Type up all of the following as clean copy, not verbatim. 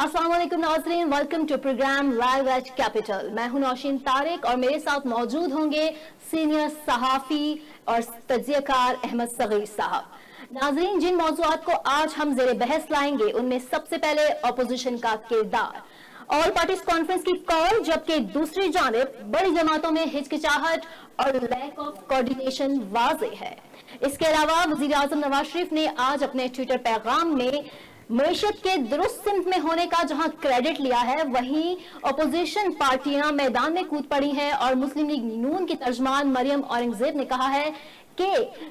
अस्सलाम वालेकुम नाज़रीन, welcome to programme live at capital. मैं हूं नौशीन तारिक और मेरे साथ मौजूद होंगे सीनियर सहाफ़ी और तज्ज़ियाकार अहमद सगीर साहब। नाज़रीन, जिन मौज़ूआत को आज हम ज़ेरे बहस लाएंगे उनमें सबसे पहले अपोजिशन का किरदार, ऑल पार्टीज कॉन्फ्रेंस की कॉल, जबकि दूसरी जानिब बड़ी जमातों में हिचकिचाहट और लैक ऑफ कोऑर्डिनेशन वाज़ेह है। इसके अलावा वज़ीर आज़म नवाज शरीफ ने आज अपने ट्विटर पैगाम में मईशत के दुरुस्त सिमत में होने का जहां क्रेडिट लिया है, वहीं अपोजिशन पार्टियां मैदान में कूद पड़ी हैं और मुस्लिम लीग नून की तर्जमान मरियम औरंगजेब ने कहा है कि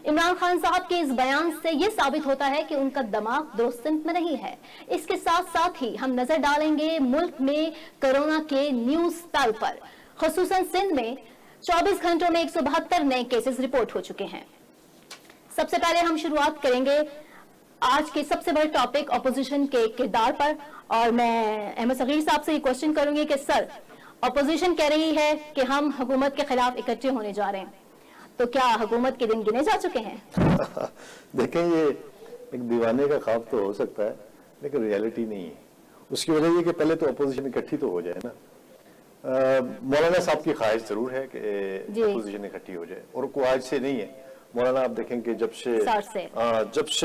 इमरान खान साहब के इस बयान से यह साबित होता है कि उनका दिमाग दुरुस्त सिमत में नहीं है। इसके साथ साथ ही हम नजर डालेंगे मुल्क में कोरोना के न्यूज स्तर पर, खुसूसन सिंध में 24 घंटों में 172 नए केसेस रिपोर्ट हो चुके हैं। सबसे पहले हम शुरुआत करेंगे आज के सबसे बड़े टॉपिक अपोजिशन के किरदार पर, और मैं अहमद सगीर साहब से ये क्वेश्चन करूंगी कि सर, अपोजिशन कह रही है कि हम हुकूमत के खिलाफ इकट्ठे होने जा रहे हैं, तो क्या हुकूमत के दिन गिने जा चुके हैं? देखें, ये एक दीवाने का ख्वाब तो हो सकता है, लेकिन रियलिटी नहीं है। उसकी वजह ये कि पहले तो अपोजिशन इकट्ठी तो हो जाए ना। मौलाना साहब की ख्वाहिश जरूर है कि अपोजिशन इकट्ठी हो जाए, और कोई आज से नहीं है। मौलाना आप देखेंगे जब से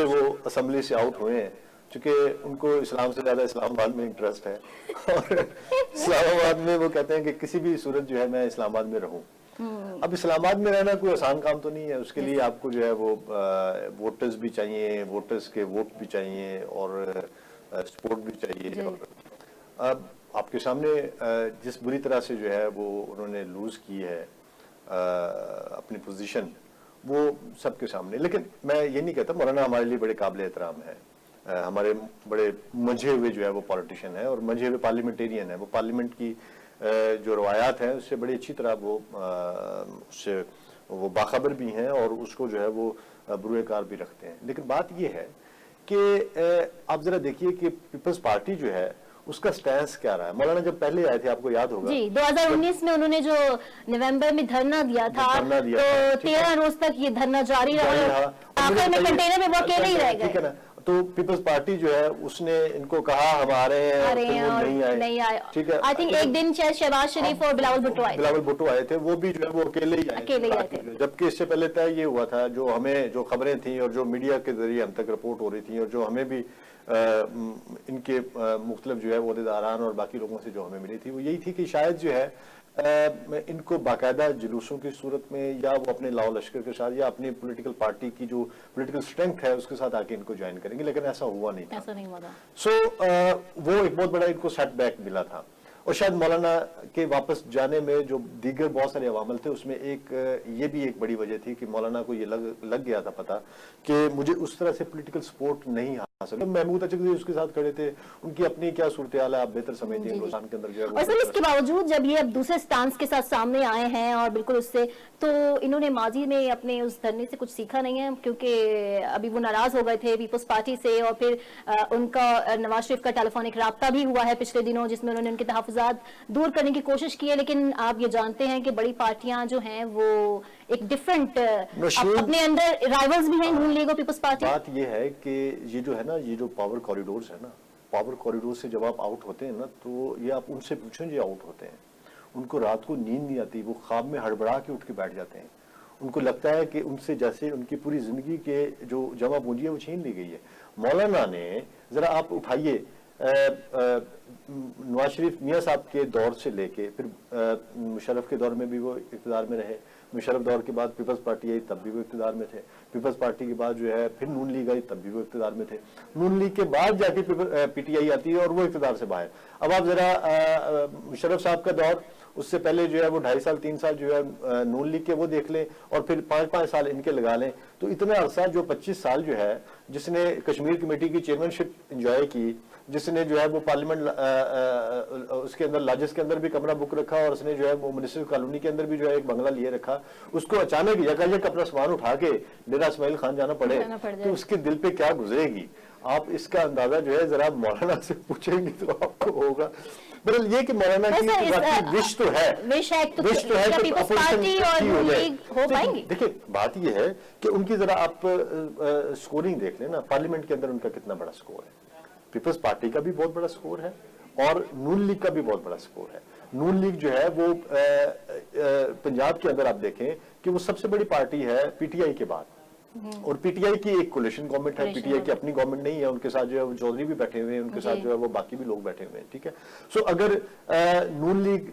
वो असेंबली से आउट हुए हैं, चूंकि उनको इस्लाम से ज्यादा इस्लामाबाद में इंटरेस्ट है और इस्लामाबाद में वो कहते हैं कि किसी भी सूरत जो है मैं इस्लामाबाद में रहूं। अब इस्लामाबाद में रहना कोई आसान काम तो नहीं है, उसके लिए आपको जो है वो वोटर्स भी चाहिए, वोटर्स के वोट भी चाहिए और सपोर्ट भी चाहिए। और अब आपके सामने जिस बुरी तरह से जो है वो उन्होंने लूज की है अपनी पोजीशन, वो सबके सामने। लेकिन मैं ये नहीं कहता, मौलाना हमारे लिए बड़े काबिल एहतराम है, हमारे बड़े मंझे हुए जो है वो पॉलिटिशियन है और मंझे हुए पार्लियामेंटेरियन है। वो पार्लियामेंट की जो रवायात हैं उससे बड़ी अच्छी तरह उससे वो बाखबर भी हैं और उसको जो है वो बुरुएकार भी रखते हैं। लेकिन बात ये है कि आप जरा देखिए कि पीपल्स पार्टी जो है उसका स्टैंस क्या रहा है। मौलाना जब पहले आए थे, आपको याद होगा जी, 2019 में उन्होंने जो नवंबर में धरना दिया था, तो 13 रोज तक ये धरना जारी रहा, आखिर में कंटेनर में वो अकेले ही रह गए। ठीक है ना, तो पीपल्स पार्टी जो है उसने इनको कहा हम आ रहे हैं और नहीं आए। ठीक है, आई थिंक एक दिन शहबाज शरीफ और बिलावल भुट्टो आए थे, वो भी जो है वो अकेले ही आए थे। जबकि इससे पहले तय ये हुआ था, जो खबरें थी और जो मीडिया के जरिए हम तक रिपोर्ट हो रही थी और जो हमें भी इनके मुख्तलिफ जो है ओहदेदारान और बाकी लोगों से जो हमें मिली थी, वो यही थी कि शायद जो है इनको बाकायदा जुलूसों की सूरत में या वो अपने लाओ लश्कर के साथ या अपनी पॉलिटिकल पार्टी की जो पॉलिटिकल स्ट्रेंथ है उसके साथ आके इनको ज्वाइन करेंगे, लेकिन ऐसा हुआ नहीं था। वो एक बहुत बड़ा इनको सेटबैक मिला था। और शायद मौलाना के वापस जाने में जो दीगर बहुत सारे अवामल थे, उसमें ये भी एक बड़ी वजह थी कि मौलाना को ये लग गया था पता कि मुझे उस तरह से पॉलिटिकल सपोर्ट नहीं हासिल। महमूद अचकज़ई उसके साथ खड़े थे, उनकी अपनी क्या सूरत हाल है आप बेहतर समझते हैं हिंदुस्तान के अंदर जो है। और सर, इसके बावजूद जब ये अब दूसरे स्टांस के साथ सामने आए हैं और बिल्कुल उससे, तो इन्होंने माजी में अपने उस धरने से कुछ सीखा नहीं है, क्योंकि अभी वो नाराज हो गए थे पीपल्स पार्टी से और फिर उनका नवाज शरीफ का टेलीफोनिक राब्ता भी हुआ है पिछले दिनों, जिसमें उन्होंने उनके तहफ़्फ़ुज़ात दूर करने की कोशिश की है। लेकिन आप ये जानते हैं कि बड़ी पार्टियां जो हैं वो एक डिफरेंट अपने अंदर राइवल्स भी हैं, नून लीग और पीपल्स पार्टी। बात ये है कि ये जो है ना, ये जो पावर कॉरिडोर्स है ना, पावर कॉरिडोर से जब आप आउट होते हैं ना, तो ये आप उनसे पूछें जो आउट होते हैं, उनको रात को नींद नहीं आती, वो ख्वाब में हड़बड़ा के उठ के बैठ जाते हैं। उनको लगता है कि उनसे जैसे उनकी पूरी जिंदगी के जो जमा पूंजी है वो छीन ली गई है। मौलाना ने जरा आप उठाइए, नवाज शरीफ मियाँ साहब के दौर से लेके फिर मुशर्रफ के दौर में भी वो इक़्तिदार में रहे, मुशर्रफ दौर के बाद पीपल्स पार्टी आई तब भी वो इक़्तिदार में थे, पीपल्स पार्टी के बाद जो है फिर नून लीग आई तब भी वो इक़्तिदार में थे, नून लीग के बाद जाके पीटीआई आती है और वो इक़्तिदार से बाहर। अब आप जरा मुशर्रफ साहब का दौर, उससे पहले जो है वो 2.5 साल 3 साल जो है नून लीग के वो देख लें और फिर 5-5 साल इनके लगा लें, तो इतना अरसा जो 25 साल जो है जिसने कश्मीर कमेटी की चेयरमैनशिप इंजॉय की, जिसने जो है वो पार्लियामेंट उसके अंदर लाजिस के अंदर भी कमरा बुक रखा और उसने जो है वो म्युनिसिपल कॉलोनी के अंदर भी जो है एक बंगला लिए रखा, उसको अचानक यकायक अपना सामान उठा के डेरा इस्माइल खान जाना पड़े तो उसके दिल पे क्या गुजरेगी। आप इसका अंदाजा जो है जरा मौलाना से पूछेंगे तो आपको होगा। बहरहाल ये कि मौलाना की विश तो है, विश तो है कि पार्टी और लीग हो पाएंगी। देखिए बात ये है कि उनकी जरा आप स्कोरिंग देख लें ना, पार्लियामेंट के अंदर उनका कितना बड़ा स्कोर है, पीपल्स पार्टी का भी बहुत बड़ा स्कोर है और नून लीग का भी बहुत बड़ा सपोर्ट है। नून लीग जो है वो पंजाब के अंदर आप देखें कि वो सबसे बड़ी पार्टी है पीटीआई के बाद, और पीटीआई की एक कोलिशन गवर्नमेंट है, पीटीआई की अपनी गवर्नमेंट नहीं है, उनके साथ जो है वो चौधरी भी बैठे हुए हैं, उनके साथ जो है वो बाकी भी लोग बैठे हुए हैं, ठीक है। सो अगर नून लीग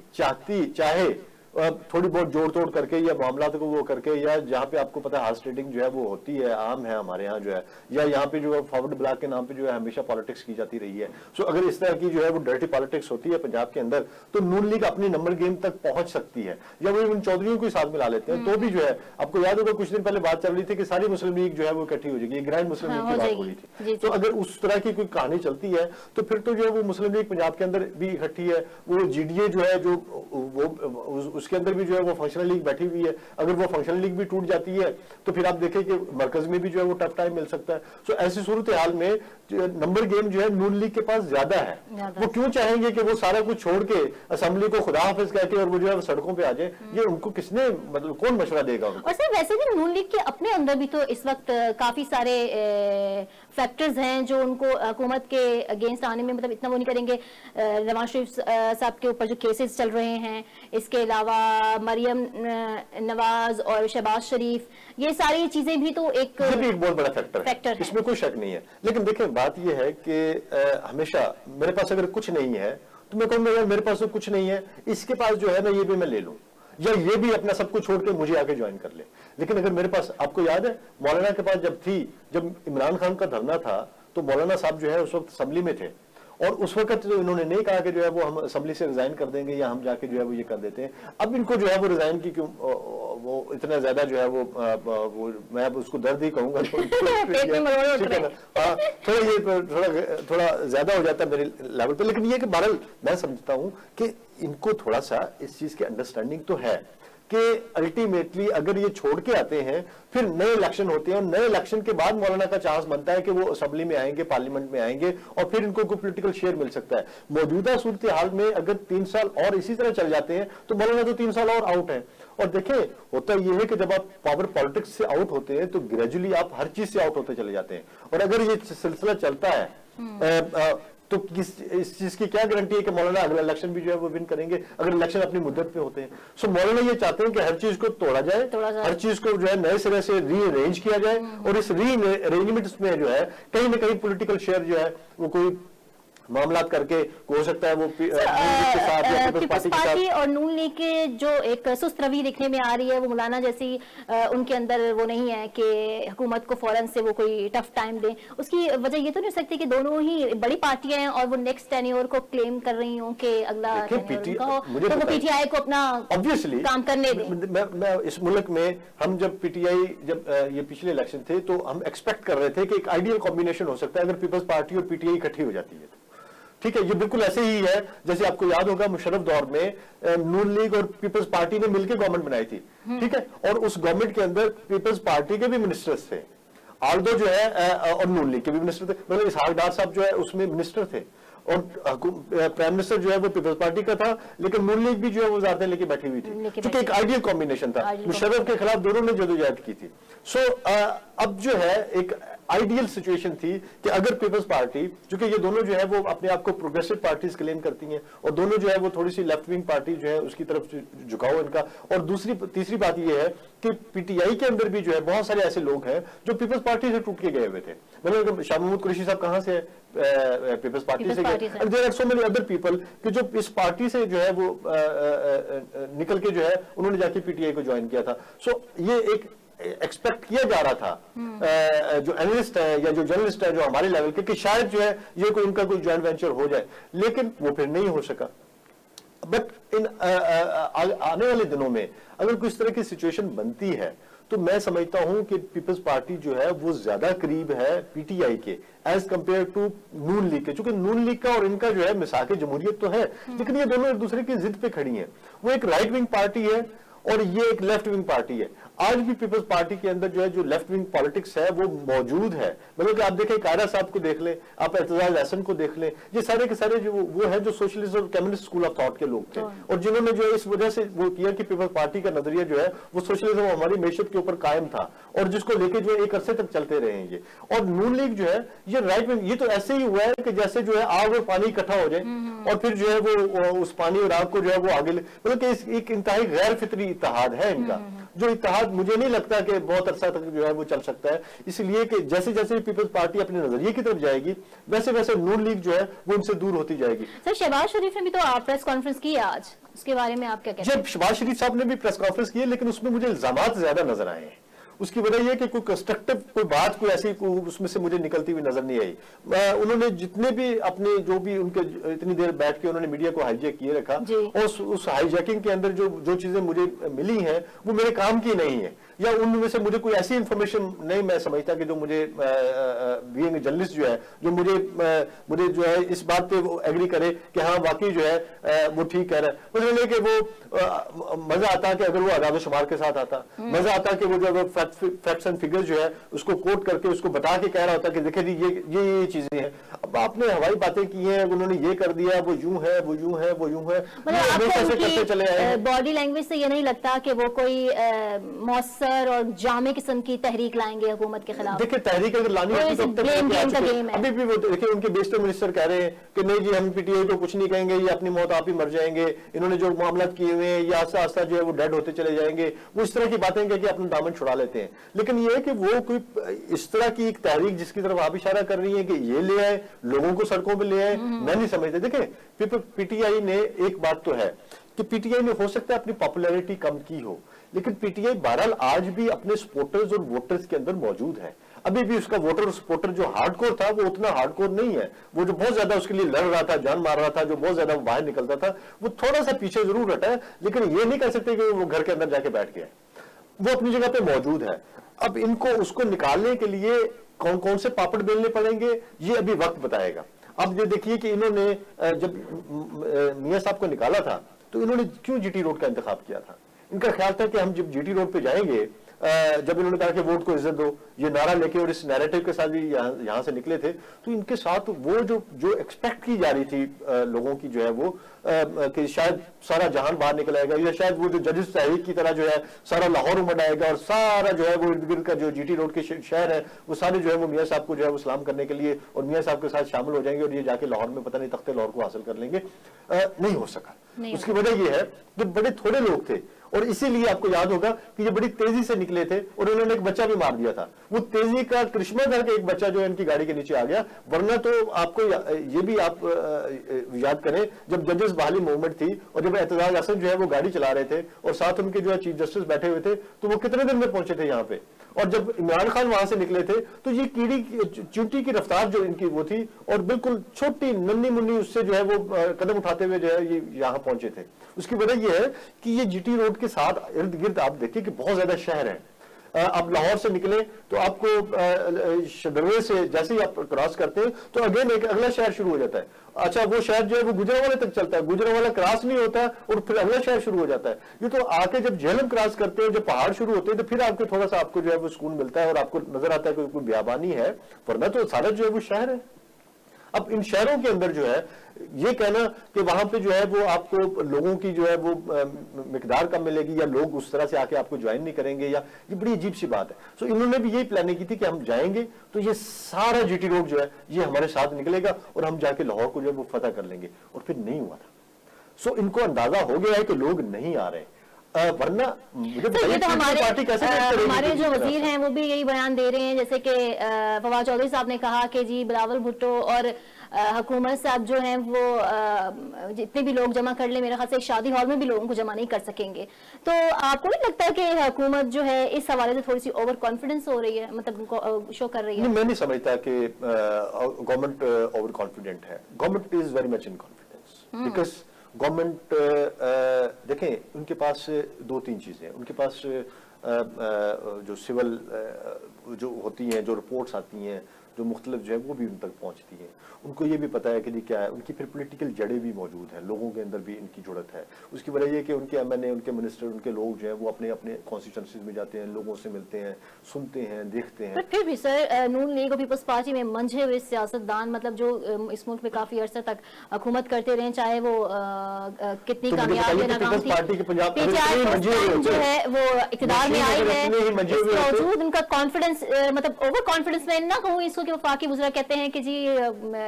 चाहे थोड़ी बहुत जोड़ तोड़ करके या मामला को वो करके, या जहाँ पे आपको पता है हार्स ट्रेडिंग जो है वो होती है, आम है हमारे यहाँ जो है, या यहाँ पे जो है फॉरवर्ड ब्लॉक के नाम पे जो है हमेशा पॉलिटिक्स की जाती रही है। सो अगर इस तरह की जो है वो डर्टी पॉलिटिक्स होती है पंजाब के अंदर, तो नून लीग अपनी नंबर गेम तक पहुंच सकती है, या वो उन चौधरियों को साथ मिला लेते हैं तो भी जो है, आपको याद होगा कुछ दिन पहले बात चल रही थी कि सारी मुस्लिम लीग जो है वो इकट्ठी हो जाएगी, ग्रैंड मुस्लिम लीग की बात हो रही थी। तो अगर उस तरह की कोई कहानी चलती है तो फिर तो जो है वो मुस्लिम लीग पंजाब के अंदर भी इकट्ठी है, वो जीडीए जो है जो वो उसके अंदर भी जो है वो फंक्शनल लीग बैठी हुई है, अगर वो फंक्शनल लीग भी टूट जाती है तो फिर आप देखें कि मरकज में भी जो है वो टफ टाइम मिल सकता है। सो ऐसी सूरत हाल में नंबर गेम जो है नून लीग के पास ज्यादा है, वो क्यों चाहेंगे कि वो सारा कुछ छोड़ के असेंबली को खुदा हाफिज कहके और वो जो है सड़कों पे आ जाए, ये उनको किसने मतलब कौन मशवरा देगा उनको? और सर वैसे भी नून लीग के अपने अंदर भी तो इस वक्त काफी सारे फैक्टर्स हैं जो उनको हुकूमत के अगेंस्ट आने में मतलब इतना वो नहीं करेंगे। नवाज शरीफ साहब के ऊपर जो केसेस चल रहे हैं, इसके अलावा मरियम नवाज और शहबाज शरीफ, ये सारी चीजें भी तो एक बहुत बड़ा फैक्टर है, इसमें कोई शक नहीं है। लेकिन देखिए बात ये है कि हमेशा मेरे पास अगर कुछ नहीं है तो मैं कहूंगा यार मेरे पास तो कुछ नहीं है, इसके पास जो है ना ये भी मैं ले लूं, या ये भी अपना सब कुछ छोड़ के मुझे आके ज्वाइन कर ले। लेकिन अगर मेरे पास, आपको याद है मौलाना के पास जब इमरान खान का धरना था तो मौलाना साहब जो है उस वक्त असेंबली में थे, और उस वक्त जो इन्होंने नहीं कहा कि जो है वो हम असेंबली से रिजाइन कर देंगे या हम जाके जो है वो ये कर देते हैं। अब इनको जो है वो रिजाइन की क्यों वो इतना ज्यादा जो है वो मैं अब उसको दर्द ही कहूंगा ठीक है ना, थोड़ा ज्यादा हो जाता है मेरे लेवल पे। लेकिन ये कि बहरहाल मैं समझता हूं कि इनको थोड़ा सा इस चीज की अंडरस्टैंडिंग तो है कि अल्टीमेटली अगर ये छोड़ के आते हैं फिर नए इलेक्शन होते हैं, और नए इलेक्शन के बाद मौलाना का चांस बनता है कि वो असेंबली में आएंगे, पार्लियामेंट में आएंगे, और फिर इनको कोई पॉलिटिकल शेयर मिल सकता है। मौजूदा सूरत हाल में अगर 3 साल और इसी तरह चल जाते हैं तो मौलाना तो 3 साल और आउट है। और देखें होता यह है कि जब आप पावर पॉलिटिक्स से आउट होते हैं तो ग्रेजुअली आप हर चीज से आउट होते चले जाते हैं, और अगर ये सिलसिला चलता है तो इस चीज की क्या गारंटी है कि मौलाना अगला इलेक्शन भी जो है वो विन करेंगे अगर इलेक्शन अपनी मुद्दत पे होते हैं। सो मौलाना ये चाहते हैं कि हर चीज को तोड़ा जाए, हर चीज को जो है नए सिरे से रीअरेंज किया जाए, और इस रीअरेंजमेंट में जो है कहीं ना कहीं पॉलिटिकल शेयर जो है वो कोई मामला करके हो सकता है वो पीपल्स पार्टी और नून लीग के जो एक सुस्त रवि दिखने में आ रही है, वो मौलाना जैसी उनके अंदर वो नहीं है कि हुकूमत को फौरन से वो कोई टफ टाइम दे। उसकी वजह ये तो नहीं हो सकती कि दोनों ही बड़ी पार्टियां हैं और वो नेक्स्ट टेन्योर को क्लेम कर रही हूँ कि अगला टेन्योर हो, तो वो पीटीआई को अपना ऑब्वियसली काम करने दें। मैं इस मुल्क में हम जब पीटीआई ये पिछले इलेक्शन थे तो हम एक्सपेक्ट कर रहे थे कि एक आइडियल कॉम्बिनेशन हो सकता है अगर पीपल्स पार्टी और पीटीआई इकट्ठी हो जाती है। ठीक है, ये बिल्कुल ऐसे ही है जैसे आपको याद होगा मुशर्रफ दौर में नून लीग और पीपल्स पार्टी ने मिलकर गवर्नमेंट बनाई थी, ठीक है, और उस गवर्नमेंट के अंदर पीपल्स पार्टी के भी मिनिस्टर्स थे, आल्दो जो है और नून लीग के भी मिनिस्टर थे, मतलब इसहाक डार साहब जो है उसमें मिनिस्टर थे, और प्राइम मिनिस्टर जो है वो पीपल्स पार्टी का था, लेकिन नून लीग भी जो है वो वज़ारतें लेके बैठी हुई थी, क्योंकि एक आइडियल कॉम्बिनेशन था। मुशर्रफ के खिलाफ दोनों ने जदोजहद की थी। सो अब जो है एक आइडियल सिचुएशन थी कि अगर पीपल्स पार्टी, क्योंकि ये दोनों जो है वो अपने आप को प्रोग्रेसिव पार्टीज क्लेम करती हैं, और दोनों जो है वो थोड़ी सी लेफ्ट विंग पार्टी जो है उसकी तरफ झुकाव इनका, और तीसरी बात ये है कि पीटीआई के अंदर भी जो है बहुत सारे ऐसे लोग हैं जो पीपल्स पार्टी से टूट के गए हुए थे। मतलब शाह महमूद कुरैशी साहब कहां से पीपल्स पार्टी से गए, and there are so many other people कि जो इस पार्टी से जो है वो निकल के जो है उन्होंने जाके पीटीआई को ज्वाइन किया था। सो ये एक एक्सपेक्ट किया जा रहा था जो एनालिस्ट है या जो जर्नलिस्ट है जो हमारे लेवल के, कि शायद जो है ये कोई इनका कोई जॉइंट वेंचर हो जाए, लेकिन वो फिर नहीं हो सका। बट इन आने वाले दिनों में अगर कोई इस तरह की सिचुएशन बनती है तो मैं समझता हूं कि पीपल्स पार्टी जो है वो ज्यादा करीब है पीटीआई के as compared to Noon League के, क्योंकि नून लीग का और इनका जो है मिसाक जमहूरियत तो है, लेकिन ये दोनों एक दूसरे की जिद पे खड़ी हैं। वो एक राइट विंग पार्टी है और ये एक लेफ्ट विंग पार्टी है। आज भी पीपल्स पार्टी के अंदर जो है जो लेफ्ट विंग पॉलिटिक्स है वो मौजूद है। मतलब कि आप देखें कायरा साहब को देख लें, आप एतजाज हसन को देख लें, ये सारे के सारे जो वो है जो सोशलिस्ट और कम्युनिस्ट स्कूल ऑफ थॉट के लोग थे और जिन्होंने जो है इस वजह से वो किया कि पीपल्स पार्टी का नजरिया जो है वो सोशलिज्म हमारी मैशत के ऊपर कायम था और जिसको लेके जो एक अरसे तक चलते रहे हैं ये। और नून लीग जो है ये राइट विंग, ये तो ऐसे ही हुआ है कि जैसे जो है आग और पानी इकट्ठा हो जाए और फिर जो है वो उस पानी और आग को जो है वो आगे मतलब कि एक इंतहाई गैर फितरी इत्तेहाद है इनका, जो इत्तेहाद मुझे नहीं लगता कि बहुत अरसा तक जो है वो चल सकता है। इसलिए कि जैसे जैसे पीपल्स पार्टी अपने नजरिए की तरफ जाएगी वैसे वैसे नून लीग जो है वो इनसे दूर होती जाएगी। सर शहबाज शरीफ ने भी तो प्रेस कॉन्फ्रेंस की आज, उसके बारे में आप क्या कहते हैं? जब शहबाज शरीफ साहब ने भी प्रेस कॉन्फ्रेंस की है लेकिन उसमें मुझे इल्जामात ज्यादा नजर आए हैं। उसकी वजह यह कि कोई कंस्ट्रक्टिव कोई बात कोई ऐसी उसमें से मुझे निकलती हुई नजर नहीं आई। उन्होंने जितने भी अपने जो भी उनके इतनी देर बैठ के उन्होंने मीडिया को हाईजैक किए रखा और उस हाईजैकिंग के अंदर जो चीजें मुझे मिली हैं वो मेरे काम की नहीं है या उनमें से मुझे कोई ऐसी इंफॉर्मेशन नहीं मैं समझता कि जो मुझे बीइंग जर्नलिस्ट जो है जो मुझे जो है इस बात पे वो एग्री करे कि हाँ वाकई जो है वो ठीक कह रहा है। मतलब कि वो मजा आता कि अगर वो आदाद शुमार के साथ आता, मजा आता कि वो जो फैक्ट्स एंड फिगर्स जो है उसको कोट करके उसको बता के कह रहा होता कि देखिए जी ये चीजें हैं। अब आपने हवाई बातें की हैं, उन्होंने ये कर दिया, वो यूं है वो यूं है वो यूं है, मतलब बॉडी लैंग्वेज से ये नहीं लगता कि वो कोई मौसर और जामे किस्म की तहरीक लाएंगे हुकूमत के खिलाफ? देखिए तहरीक अगर लानी होती तो अभी भी वो देखिए उनके बेशतर मिनिस्टर कह रहे हैं कि नहीं जी हम पीटीआई को कुछ नहीं कहेंगे, ये अपनी मौत आप ही मर जाएंगे, इन्होंने जो मामला किए हुए हैं ये आस्ता आस्ता जो है वो डेड होते चले जाएंगे, वो इस तरह की बातें कह के अपना दामन छुड़ा लेते हैं। लेकिन ये है कि वो कोई इस तरह की एक तहरीक जिसकी तरफ आप इशारा कर रही है कि ये ले आए लोगों को सड़कों पर ले आए, मैं नहीं समझता। देखें पीटीआई ने एक बात तो है कि पीटीआई ने हो सकता है अपनी पॉपुलैरिटी कम की हो लेकिन पीटीआई बहरहाल आज भी अपने सपोर्टर्स और वोटर्स के अंदर मौजूद है। अभी भी उसका वोटर और सपोर्टर जो हार्डकोर था वो उतना हार्डकोर नहीं है, वो जो बहुत ज्यादा उसके लिए लड़ रहा था जान मार रहा था जो बहुत ज्यादा बाहर निकलता था वो थोड़ा सा पीछे जरूर हटा है लेकिन ये नहीं कह सकते कि वो घर के अंदर जाके बैठ गया, वो अपनी जगह पे मौजूद है। अब इनको उसको निकालने के लिए कौन कौन से पापड़ बेलने पड़ेंगे ये अभी वक्त बताएगा। अब ये देखिए कि इन्होंने जब मियां साहब को निकाला था तो इन्होंने क्यों जीटी रोड का इंतखाब किया था? इनका ख्याल था कि हम जब जीटी रोड पे जाएंगे, जब इन्होंने कहा कि वोट को इज्जत दो ये नारा लेके और इस नैरेटिव के साथ भी यहाँ से निकले थे तो इनके साथ वो जो एक्सपेक्ट की जा रही थी लोगों की जो है वो कि शायद सारा जहान बाहर निकल आएगा या शायद वो जो जजेस तहरीक की तरह जो है सारा लाहौर उमड़ आएगा और सारा जो है वो इर्द गिर्द का जो जीटी रोड के शहर है वो सारे जो है वो मियां साहब को जो है वो सलाम करने के लिए और मियां साहब के साथ शामिल हो जाएंगे और ये जाके लाहौर में पता नहीं तख्ते लाहौर को हासिल कर लेंगे। नहीं हो सका। उसकी वजह यह है कि बड़े थोड़े लोग थे और इसीलिए आपको याद होगा कि ये बड़ी तेजी से निकले थे और उन्होंने एक बच्चा भी मार दिया था। वो तेजी का करिश्मा था कि एक बच्चा जो है इनकी गाड़ी के नीचे आ गया, वरना तो आपको ये भी आप याद करें जब जजेस बहाली मूवमेंट थी और जब एतजाज हसन जो है वो गाड़ी चला रहे थे और साथ उनके जो है चीफ जस्टिस बैठे हुए थे तो वो कितने दिन में पहुंचे थे यहाँ पे, और जब इमरान खान वहां से निकले थे तो ये कीड़ी चींटी की रफ्तार जो इनकी वो थी और बिल्कुल छोटी नन्ही मुन्नी उससे जो है वो कदम उठाते हुए जो है ये यहाँ पहुंचे थे। उसकी वजह यह है कि ये जीटी रोड के साथ इर्द गिर्द आप देखिए कि बहुत ज्यादा शहर है। आप लाहौर से निकले तो आपको शदरवे से जैसे ही आप क्रॉस करते हैं तो अगेन एक अगला शहर शुरू हो जाता है। अच्छा वो शहर जो है वो गुजरांवाला तक चलता है, गुजरांवाला क्रॉस नहीं होता और फिर अगला शहर शुरू हो जाता है। ये तो आके जब झेलम क्रॉस करते हैं जब पहाड़ शुरू होते हैं तो फिर आपको थोड़ा सा आपको जो है वो सुकून मिलता है और आपको नजर आता है कि कोई बियाबानी है, वरना तो सारा जो है वो शहर है। अब इन शहरों के अंदर जो है ये कहना कि वहां पे जो है वो आपको लोगों की जो है वो मिकदार कम मिलेगी या लोग उस तरह से आके आपको ज्वाइन नहीं करेंगे या ये बड़ी अजीब सी बात है। सो इन्होंने भी यही प्लानिंग की थी कि हम जाएंगे तो ये सारा जीटी रोड जो है ये हमारे साथ निकलेगा और हम जाके लाहौर को जो है वो फतह कर लेंगे, और फिर नहीं हुआ था। सो इनको अंदाजा हो गया है कि लोग नहीं आ रहे, वरना मुझे तो हमारे जो वजीर हैं वो भी यही बयान दे रहे हैं जैसे कि फवाद चौधरी साहब ने कहा कि जी बिलावल भुट्टो और हुकूमत साहब जो हैं वो जितने भी लोग जमा कर ले मेरे ख्याल से शादी हॉल में भी लोगों को जमा नहीं कर सकेंगे। तो आपको नहीं लगता कि हुकूमत जो है इस हवाले से थोड़ी सी ओवर कॉन्फिडेंस हो रही है, मतलब शो कर रही है? मैं नहीं समझता कि गवर्नमेंट ओवर कॉन्फिडेंट है। Government is very much in confidence because government देखें उनके पास दो तीन चीजें हैं। उनके पास जो सिविल जो होती हैं जो रिपोर्ट्स आती हैं जो मुख्तलिफ जो है वो भी उन तक पहुंचती है। उनको ये भी पता है कि जी क्या है, उनकी फिर पॉलिटिकल जड़ें भी मौजूद हैं, लोगों के अंदर भी इनकी जुड़त है। उसकी वजह ये कि उनके एमएनए, उनके मिनिस्टर, उनके लोग जो है वो अपने अपने कॉन्स्टिट्यूंसीज में जाते हैं, लोगों से मिलते हैं, सुनते हैं, देखते हैं। पर फिर भी सर, नून लीग और पीपल्स पार्टी में मंझे हुए सियासतदान, मतलब जो इस मुल्क में काफी अरसे तक हुकूमत करते रहे, चाहे वो कितनी कामयाब या नाकाम थी, PTI जो है वो इक़्तिदार में आई है, इसके बावजूद उनका कॉन्फिडेंस, मतलब ओवर कॉन्फिडेंस मैं ना कहूँ इसको कि वफाकी वज़रा कहते हैं कि जी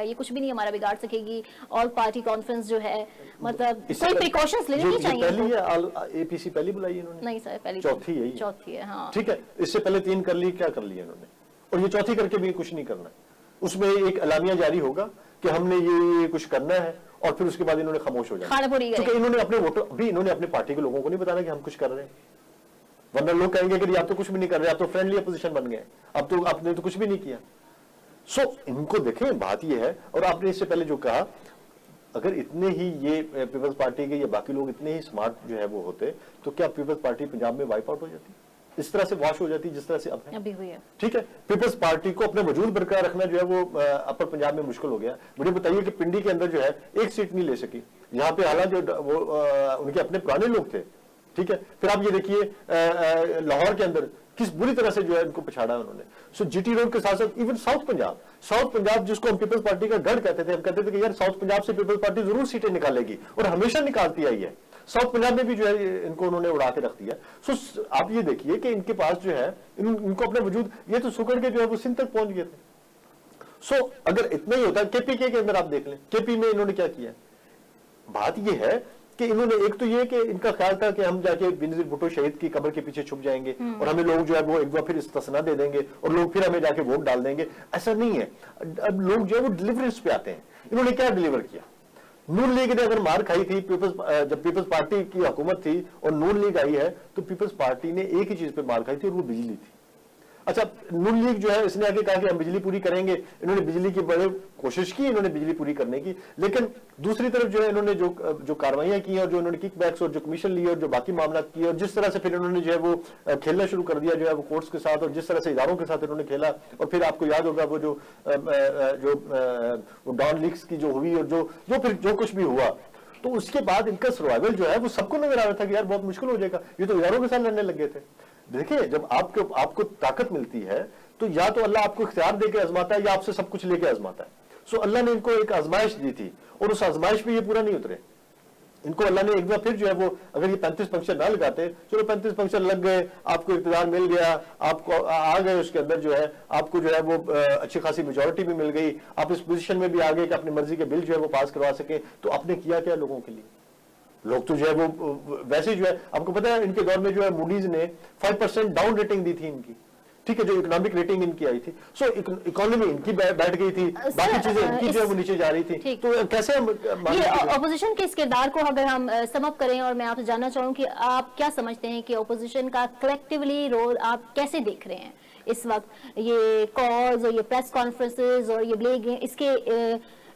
ये कुछ भी नहीं हमारा बिगाड़ सकेगी, ऑल पार्टी कॉन्फ्रेंस जो है, मतलब कोई प्रिकॉशंस लेनी नहीं चाहिए। पहली है एपीसी पहली बुलाई इन्होंने? नहीं सर, पहली चौथी है। हाँ ठीक है, इससे पहले 3 कर ली, क्या कर लिया इन्होंने, और ये चौथी करके भी कुछ नहीं करना। उसमें एक एलामिया जारी होगा कि हमने ये कुछ करना है, और फिर उसके बाद इन्होंने खामोश हो जाना, क्योंकि इन्होंने अपने वोटर भी, इन्होंने अपने पार्टी के लोगों को नहीं बताना कि हम कुछ कर रहे हैं, वरना लोग कहेंगे कि आप तो कुछ भी नहीं कर रहे, आप तो फ्रेंडली अपोजिशन बन गए, अब तो आपने तो कुछ भी नहीं किया। सो इनको देखें, बात ये है, और आपने इससे पहले जो कहा, अगर इतने ही ये पीपल्स पार्टी के या बाकी लोग इतने ही स्मार्ट जो है वो होते, तो क्या पीपल्स पार्टी पंजाब में वाइप आउट हो जाती, इस तरह से वॉश हो जाती जिस तरह से अब अभी हुई है? ठीक है, पीपल्स पार्टी को अपने वजूद बरकरार रखना जो है वो अपर पंजाब में मुश्किल हो गया। मुझे बताइए कि पिंडी के अंदर जो है 1 सीट नहीं ले सकी, यहाँ पे हालांकि वो उनके अपने पुराने लोग थे, ठीक है। फिर आप ये देखिए लाहौर के अंदर किस बुरी तरह से जो है इनको पछाड़ा उन्होंने। सो जीटी रोड के साथ साथ इवन साउथ पंजाब जिसको हम पीपल्स पार्टी का गढ़ कहते थे, हम कहते थे कि यार साउथ पंजाब से पीपल्स पार्टी जरूर सीटें निकालेगी, और हमेशा निकालती आई है। साउथ पंजाब में भी जो है इनको उन्होंने उड़ा के रख दिया। सो आप ये देखिए कि इनके पास जो है इनको अपना वजूद, ये तो सुकड़ के जो है वो सिंध तक पहुंच गए थे। सो अगर इतना ही होता, केपीके के अंदर आप देख लें, केपी में इन्होंने क्या किया। बात यह है कि इन्होंने, एक तो ये कि इनका ख्याल था कि हम जाके बेनजीर भुट्टो शहीद की कब्र के पीछे छुप जाएंगे और हमें लोग जो है वो एक बार फिर इस्तेसना दे देंगे और लोग फिर हमें जाके वोट डाल देंगे। ऐसा नहीं है, अब लोग जो है वो डिलीवरेंस पे आते हैं। इन्होंने क्या डिलीवर किया? नून लीग ने अगर मार खाई थी जब पीपल्स पार्टी की हुकूमत थी और नून लीग आई है, तो पीपल्स पार्टी ने एक ही चीज पे मार खाई थी, और वो बिजली थी। अच्छा, नून लीग जो है इसने आगे कहा कि हम बिजली पूरी करेंगे, इन्होंने बिजली की बड़े कोशिश की, इन्होंने बिजली पूरी करने की, लेकिन दूसरी तरफ जो है इन्होंने जो कार्रवाइयां की और जो इन्होंने किकबैक्स और जो कमीशन लिए और जो बाकी मामला किए, और जिस तरह से फिर इन्होंने जो है वो खेलना शुरू कर दिया जो है वो कोर्ट्स के साथ, और जिस तरह से इदारों के साथ इन्होंने खेला, और फिर आपको याद होगा वो जो डॉन लीग्स की जो हुई और जो फिर जो कुछ भी हुआ, तो उसके बाद इनका सर्वाइवल जो है वो सबको नजर आ रहा था कि यार बहुत मुश्किल हो जाएगा, ये तो इदारों के साथ लड़ने लग गए थे। देखिए, जब आपको ताकत मिलती है तो या तो अल्लाह आपको इख्तियार देके आजमाता है या आपसे सब कुछ लेके आजमाता है। सो अल्लाह ने इनको एक आजमाइश दी थी और उस आजमाइश में ये पूरा नहीं उतरे। इनको अल्लाह ने एक बार फिर जो है वो, अगर ये 35 पंक्चर ना लगाते, चलो 35 पंक्चर लग गए, आपको इख्तियार मिल गया, आपको आ गए, उसके अंदर जो है आपको जो है वो अच्छी खासी मेजोरिटी भी मिल गई, आप इस पोजीशन में भी आ गए कि अपनी मर्जी के बिल जो है वो पास करवा सके, तो आपने किया क्या लोगों के लिए? लोग तो जो है वो वैसे जो है, आपको पता है इनके दौर में जो है मूडीज ने 5% डाउन रेटिंग दी थी इनकी, ठीक है, जो इकोनॉमिक रेटिंग इनकी आई थी। सो इकोनॉमी इनकी बैठ गई थी, बाकी चीजें इनकी जो है वो नीचे जा रही थी। तो कैसे हम ऑपोजिशन के इस किरदार को अगर हम सम अप करें, और मैं आपसे जानना चाहूँ कि आप क्या समझते हैं कि ऑपोजिशन का कलेक्टिवली रोल आप कैसे देख रहे हैं इस वक्त? ये कॉल्स और ये प्रेस कॉन्फ्रेंसेज और ये ब्लेग, इसके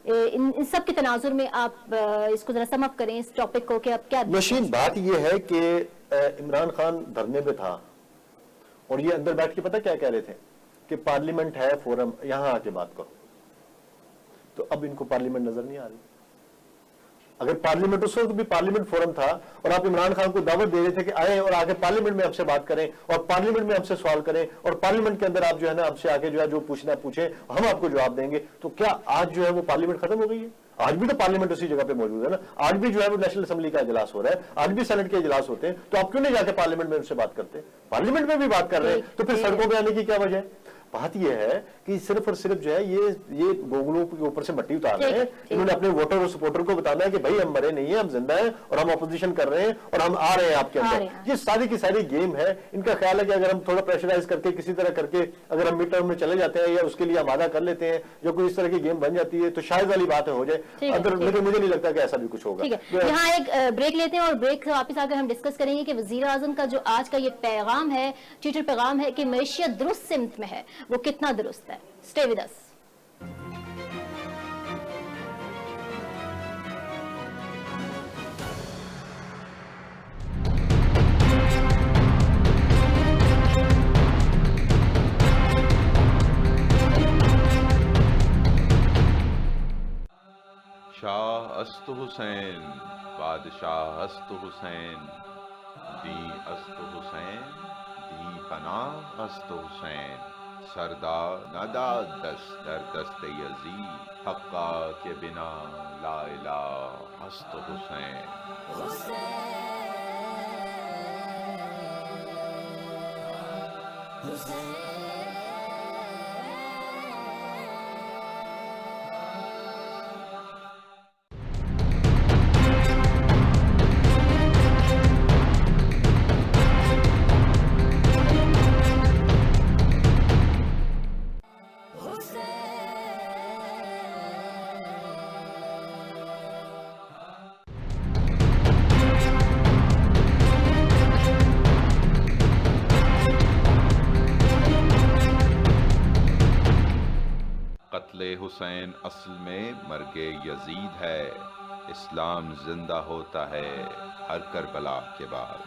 इन सब के तनाजुर में आप इसको जरा सम अप करें इस टॉपिक को कि आप क्या? मशीन बात ये है कि इमरान खान धरने पे था और ये अंदर बैठ के पता क्या कह रहे थे कि पार्लियामेंट है, फोरम, यहां आके बात करो। तो अब इनको पार्लियामेंट नजर नहीं आ रही। अगर पार्लियामेंट, उस वक्त भी पार्लियामेंट फोरम था और आप इमरान खान को दावत दे रहे थे कि आए और आके पार्लियामेंट में हमसे बात करें और पार्लियामेंट में हमसे सवाल करें और पार्लियामेंट के अंदर आप जो है ना हमसे आके जो है जो पूछना पूछे, हम आपको जवाब देंगे, तो क्या आज जो है वो पार्लियामेंट खत्म हो गई है? आज भी तो पार्लियामेंट उसी जगह पे मौजूद है ना, आज भी जो है वो नेशनल असेंबली का इजलास हो रहा है, आज भी सेनेट के इजलास होते हैं, तो आप क्यों नहीं जाके पार्लियामेंट में उनसे बात करते? पार्लियामेंट में भी बात कर रहे हैं, तो फिर सड़कों पे आने की क्या वजह है? बात यह है कि सिर्फ और सिर्फ जो है ये गोगलों के ऊपर से मट्टी उतार रहे हैं। इन्होंने अपने वोटर और सपोर्टर को बताना है कि भाई हम मरे नहीं है, हम जिंदा हैं और हम ऑपोजिशन कर रहे हैं और हम आ रहे हैं आपके अंदर। ये सारी की सारी गेम है। इनका ख्याल है कि अगर हम थोड़ा प्रेशराइज करके किसी तरह करके अगर हम मिड टर्म में चले जाते हैं या उसके लिए आमादा कर लेते हैं, जो कोई इस तरह की गेम बन जाती है, तो शायद वाली बात हो जाए। अगर मुझे नहीं लगता कि ऐसा भी कुछ होगा। यहाँ एक ब्रेक लेते हैं और ब्रेक से वापस आकर हम डिस्कस करेंगे कि वजीर आजम का जो आज का ये पैगाम है, ट्विटर पैगाम है कि मैशियत दुरुस्त सिमत में है, वो कितना दुरुस्त है। Stay with us. हुसैन, बादशाह अस्त हुसैन, दी अस्त हुसैन, दी पनाह अस्त हुसैन, सरदार नदा दस्त दर दस्त यजीद, हक्का के बिना ला इलाह हस्त हुसैन। कत्ले हुसैन असल में मर्गे यजीद है, इस्लाम जिंदा होता है हर करबला के बाद।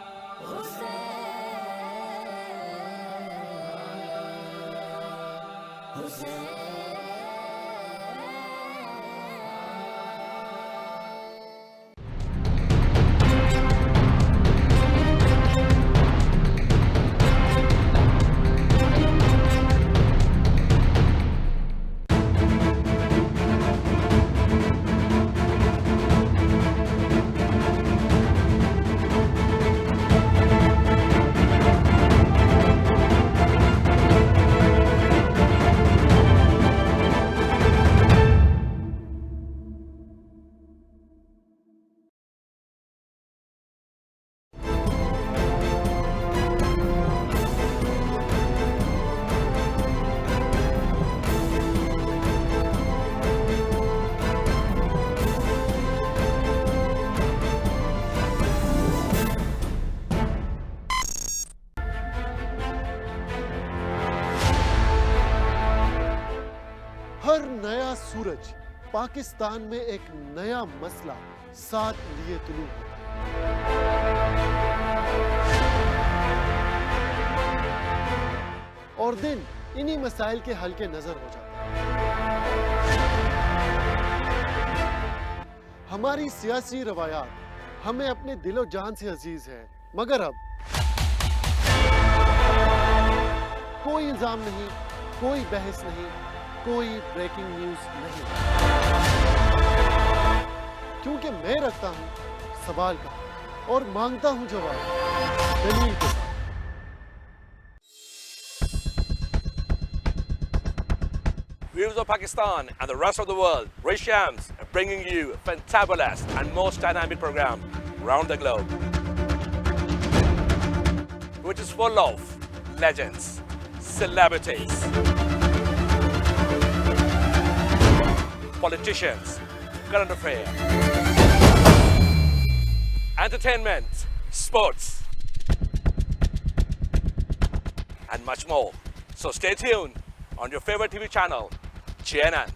हर नया सूरज पाकिस्तान में एक नया मसला साथ लिए तुलू होता है और दिन इन्हीं मसाइल के हल के नजर हो जाता है। हमारी सियासी रवायात हमें अपने दिलो जान से अजीज है, मगर अब कोई इल्जाम नहीं, कोई बहस नहीं, कोई ब्रेकिंग न्यूज नहीं, क्योंकि मैं रखता हूं सवाल का और मांगता हूं जवाब दलील के साथ। Viewers of Pakistan and the rest of the world, Ray Shams are bringing you a fantabulous and most dynamic program around the globe, which is full of legends, celebrities, politicians, current affairs, entertainment, sports, and much more. So stay tuned on your favorite TV channel, CNN.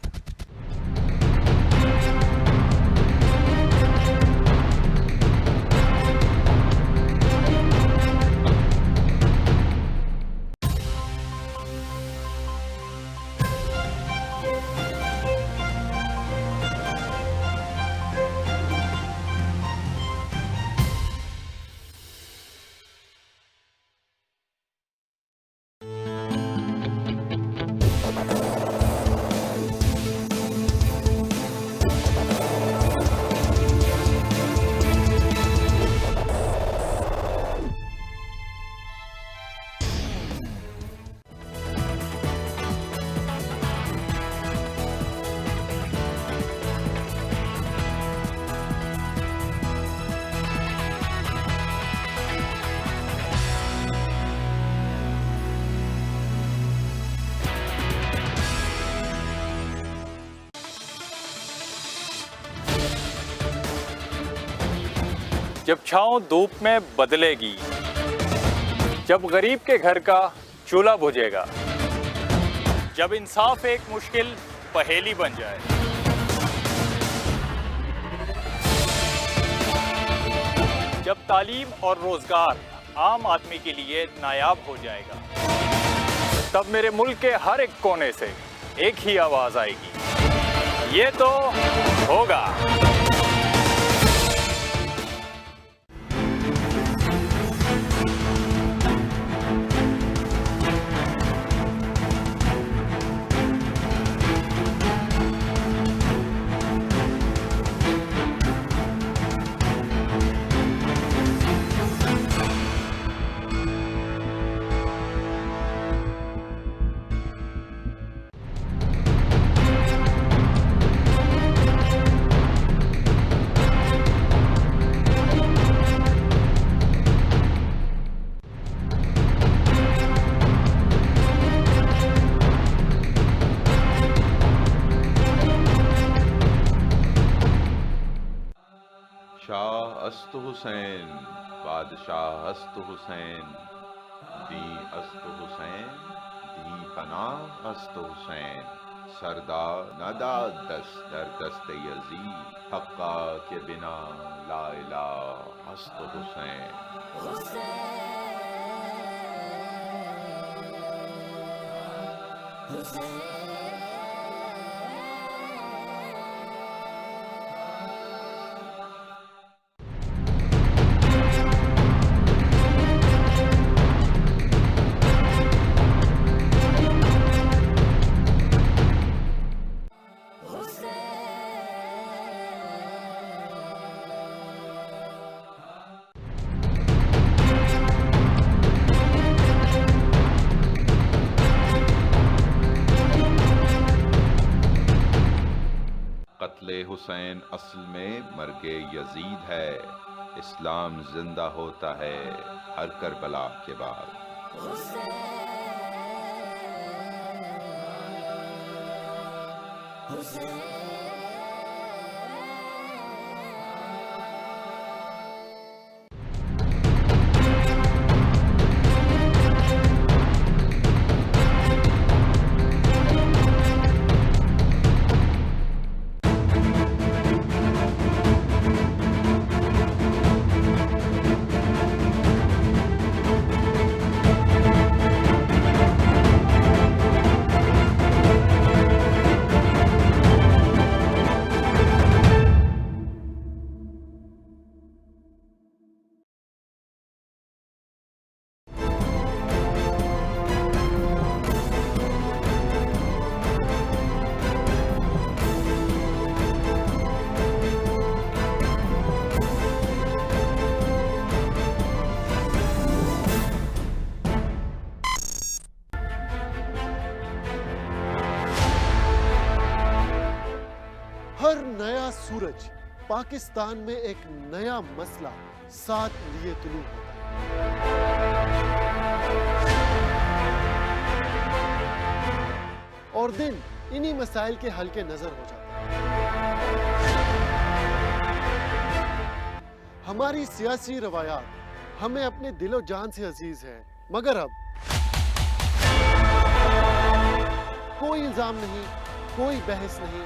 जब छाँव धूप में बदलेगी, जब गरीब के घर का चूल्हा बुझेगा, जब इंसाफ एक मुश्किल पहेली बन जाए, जब तालीम और रोजगार आम आदमी के लिए नायाब हो जाएगा, तब मेरे मुल्क के हर एक कोने से एक ही आवाज आएगी, ये तो होगा। हुसैन, बादशाह अस्त हुसैन, दी अस्त हुसैन, दी पनाह अस्त हुसैन, सरदार नदा दस्त दर दस्त यजीद, हक्का के बिना ला इलाह अस्त हुसैन। कत्ले हुसैन असल में मर्गे यजीद है, इस्लाम जिंदा होता है हर करबला के बाद। हर नया सूरज पाकिस्तान में एक नया मसला साथ लिए तुलू होता है और दिन इन्हीं मसाइल के हल के नजर हो जाता है। हमारी सियासी रवायात हमें अपने दिलो जान से अजीज है, मगर अब कोई इल्जाम नहीं, कोई बहस नहीं,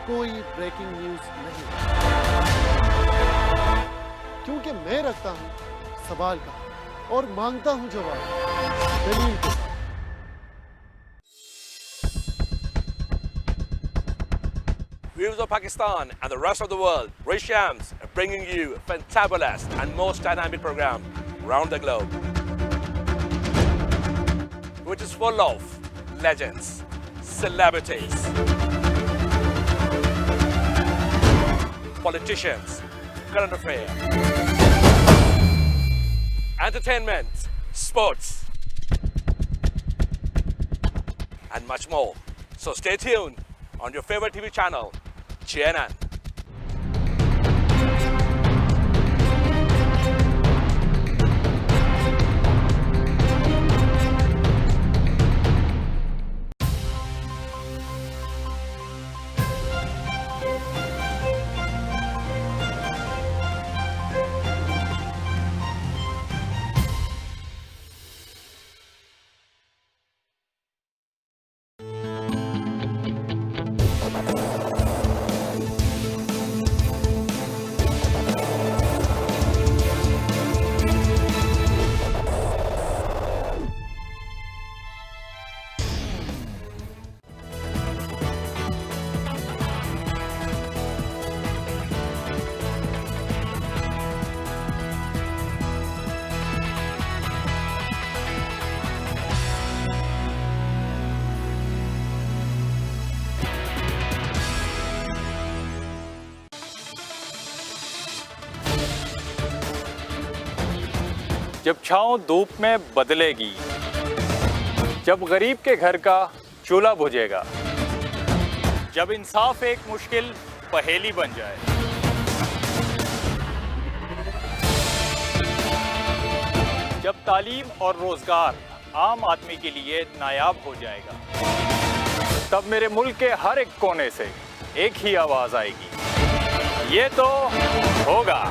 कोई ब्रेकिंग न्यूज नहीं, क्योंकि मैं रखता हूं सवाल का और मांगता हूं जवाब दलील के साथ। Viewers of Pakistan and the rest of the world, Ray Shams are bringing you a fantabulous and most dynamic program around the globe, which is full of legends, celebrities, politicians, current affairs, entertainment, sports, and much more. So stay tuned on your favorite TV channel, CNN. जब छाँव धूप में बदलेगी, जब गरीब के घर का चूल्हा बुझेगा, जब इंसाफ एक मुश्किल पहेली बन जाए, जब तालीम और रोजगार आम आदमी के लिए नायाब हो जाएगा, तब मेरे मुल्क के हर एक कोने से एक ही आवाज आएगी, ये तो होगा।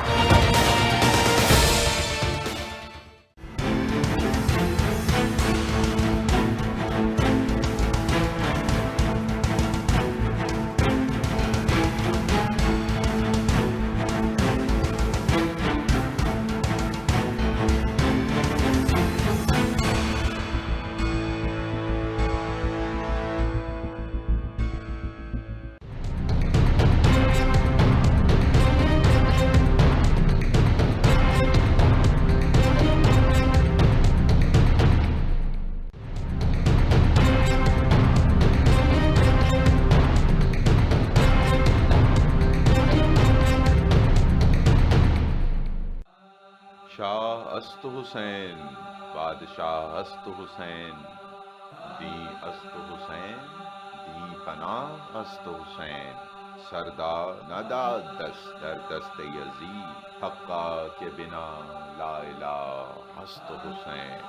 हुसैन, बादशाह अस्त हुसैन, दी अस्त हुसैन, दी पनाह अस्त हुसैन, सरदार नदा दस्त दर दस्त यजीद, हक्का के बिना ला इलाह हस्त हुसैन।